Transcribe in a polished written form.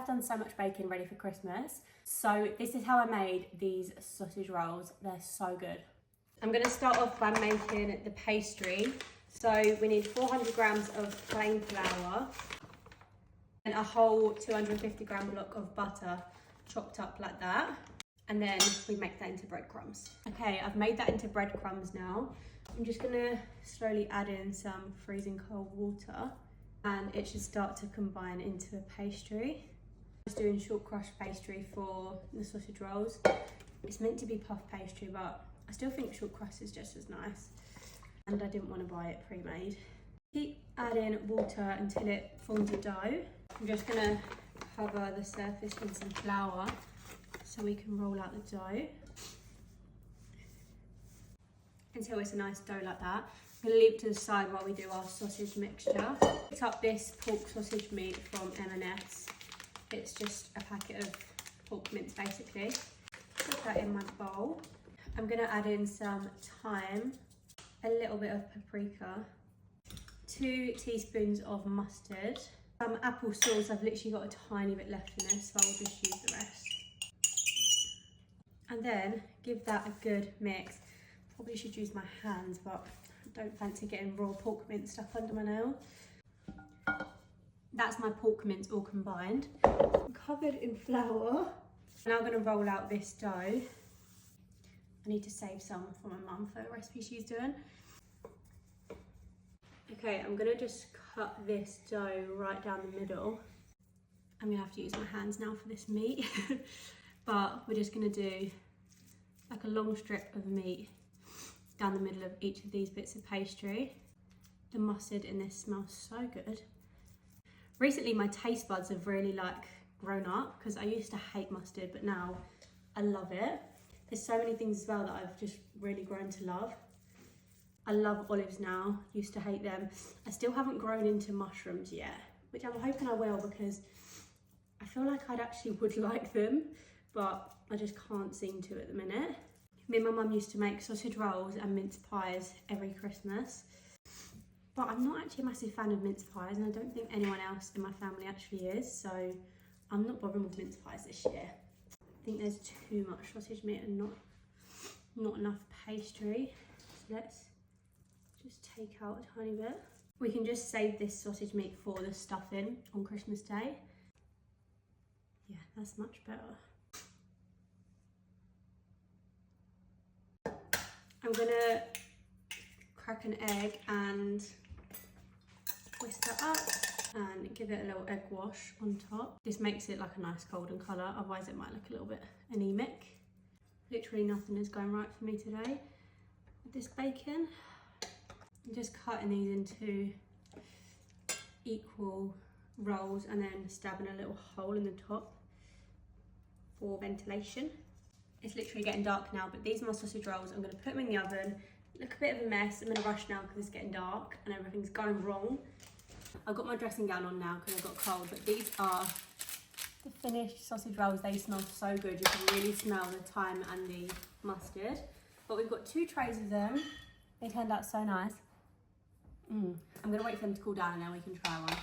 done so much baking ready for Christmas. So this is how I made these sausage rolls. They're so good. I'm gonna start off by making the pastry. So we need 400 grams of plain flour and a whole 250 gram block of butter chopped up like that. And then we make that into breadcrumbs. Okay, I've made that into breadcrumbs now. I'm just gonna slowly add in some freezing cold water and it should start to combine into a pastry. I'm just doing short crust pastry for the sausage rolls. It's meant to be puff pastry, but I still think short crust is just as nice. And I didn't want to buy it pre-made. Keep adding water until it forms a dough. I'm just gonna cover the surface with some flour so we can roll out the dough until it's a nice dough like that. I'm gonna leave it to the side while we do our sausage mixture. Picked up this pork sausage meat from M&S. It's just a packet of pork mince basically. Put that in my bowl. I'm gonna add in some thyme, a little bit of paprika, 2 teaspoons of mustard, some apple sauce. I've literally got a tiny bit left in this, so I'll just use the rest. And then give that a good mix. Probably should use my hands, but I don't fancy getting raw pork mince stuck under my nail. That's my pork mince all combined. I'm covered in flour. Now I'm gonna roll out this dough. I need to save some for my mum for a recipe she's doing. Okay, I'm gonna just cut this dough right down the middle. I'm gonna have to use my hands now for this meat. But we're just gonna do like a long strip of meat down the middle of each of these bits of pastry. The mustard in this smells so good. Recently my taste buds have really like grown up because I used to hate mustard, but now I love it. There's so many things as well that I've just really grown to love. I love olives now, used to hate them. I still haven't grown into mushrooms yet, which I'm hoping I will because I feel like I'd actually would like them, but I just can't seem to at the minute. Me and my mum used to make sausage rolls and mince pies every Christmas, but I'm not actually a massive fan of mince pies and I don't think anyone else in my family actually is, so I'm not bothering with mince pies this year. I think there's too much sausage meat and not enough pastry. So let's just take out a tiny bit. We can just save this sausage meat for the stuffing on Christmas Day. Yeah, that's much better. I'm gonna crack an egg and whisk that up and give it a little egg wash on top. This makes it like a nice golden colour, otherwise it might look a little bit anemic. Literally nothing is going right for me today with this bacon. I'm just cutting these into equal rolls and then stabbing a little hole in the top for ventilation. It's literally getting dark now, but these are my sausage rolls. I'm going to put them in the oven. Look a bit of a mess. I'm in a rush now because it's getting dark and everything's going wrong. I've got my dressing gown on now because I got cold, but these are the finished sausage rolls. They smell so good. You can really smell the thyme and the mustard. But we've got 2 trays of them. They turned out so nice. I'm going to wait for them to cool down and then we can try one.